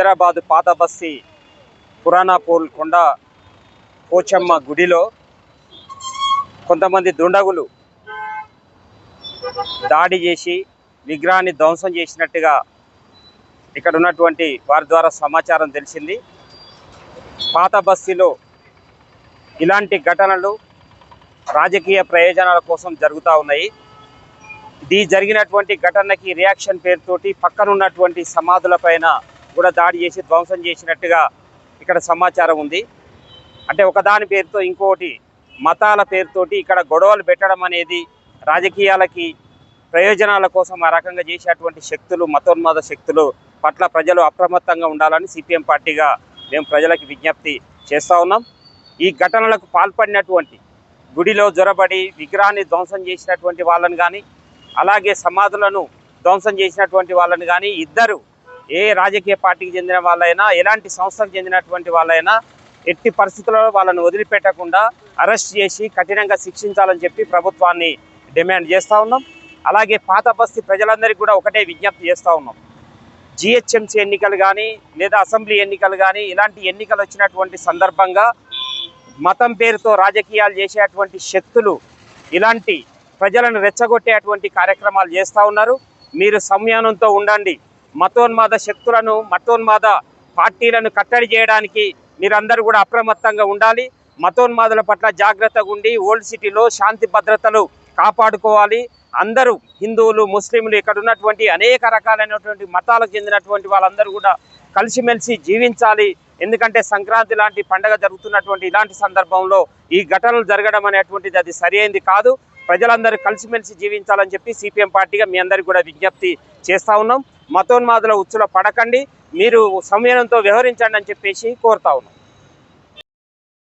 హైదరాబాద్ పాత బస్తీ పురాణాపూల్ కొండ పోచమ్మ గుడిలో కొంతమంది దుండగులు దాడి చేసి విగ్రహాన్ని ధ్వంసం చేసినట్టుగా ఇక్కడ ఉన్నటువంటి వారి ద్వారా సమాచారం తెలిసింది. పాత బస్తీలో ఇలాంటి ఘటనలు రాజకీయ ప్రయోజనాల కోసం జరుగుతూ ఉన్నాయి. ఇది జరిగినటువంటి ఘటనకి రియాక్షన్ పేరుతోటి పక్కనున్నటువంటి సమాధులపైన కూడా దాడి చేసి ధ్వంసం చేసినట్టుగా ఇక్కడ సమాచారం ఉంది. అంటే ఒకదాని పేరుతో ఇంకోటి మతాల పేరుతోటి ఇక్కడ గొడవలు పెట్టడం అనేది రాజకీయాలకి ప్రయోజనాల కోసం ఆ రకంగా చేసేటువంటి శక్తులు, మతోన్మాద శక్తులు పట్ల ప్రజలు అప్రమత్తంగా ఉండాలని సిపిఎం పార్టీగా మేము ప్రజలకు విజ్ఞప్తి చేస్తూ ఉన్నాం. ఈ ఘటనలకు పాల్పడినటువంటి గుడిలో జొరబడి విగ్రహాన్ని ధ్వంసం చేసినటువంటి వాళ్ళని కానీ, అలాగే సమాధులను ధ్వంసం చేసినటువంటి వాళ్ళని కానీ, ఇద్దరు ఏ రాజకీయ పార్టీకి చెందిన వాళ్ళైనా, ఎలాంటి సంస్థకు చెందినటువంటి వాళ్ళైనా ఎట్టి పరిస్థితుల్లో వాళ్ళను వదిలిపెట్టకుండా అరెస్ట్ చేసి కఠినంగా శిక్షించాలని చెప్పి ప్రభుత్వాన్ని డిమాండ్ చేస్తూ ఉన్నాం. అలాగే పాత బస్తీ ప్రజలందరికీ కూడా ఒకటే విజ్ఞప్తి చేస్తూ ఉన్నాం. జిహెచ్ఎంసీ ఎన్నికలు కానీ లేదా అసెంబ్లీ ఎన్నికలు కానీ ఇలాంటి ఎన్నికలు వచ్చినటువంటి సందర్భంగా మతం పేరుతో రాజకీయాలు చేసేటువంటి శక్తులు ఇలాంటి ప్రజలను రెచ్చగొట్టేటువంటి కార్యక్రమాలు చేస్తూ ఉన్నారు. మీరు సంయమనంతో ఉండండి. మతోన్మాద శక్తులను, మతోన్మాద పార్టీలను కట్టడి చేయడానికి మీరందరూ కూడా అప్రమత్తంగా ఉండాలి. మతోన్మాదుల పట్ల జాగ్రత్తగా ఉండి ఓల్డ్ సిటీలో శాంతి భద్రతలు కాపాడుకోవాలి. అందరూ హిందువులు, ముస్లింలు, ఇక్కడ ఉన్నటువంటి అనేక రకాలైనటువంటి మతాలకు చెందినటువంటి వాళ్ళందరూ కూడా కలిసిమెలిసి జీవించాలి. ఎందుకంటే సంక్రాంతి లాంటి పండగ జరుగుతున్నటువంటి ఇలాంటి సందర్భంలో ఈ ఘటనలు జరగడం అనేటువంటిది అది సరైనది కాదు. ప్రజలందరూ కలిసిమెలిసి జీవించాలని చెప్పి సిపిఎం పార్టీగా మీ అందరికీ కూడా విజ్ఞప్తి చేస్తూ ఉన్నాం. మతోన్మాదుల ఉచ్చులో పడకండి, మీరు సంయమనంతో వ్యవహరించండి అని చెప్పేసి కోరుతా ఉన్నాం.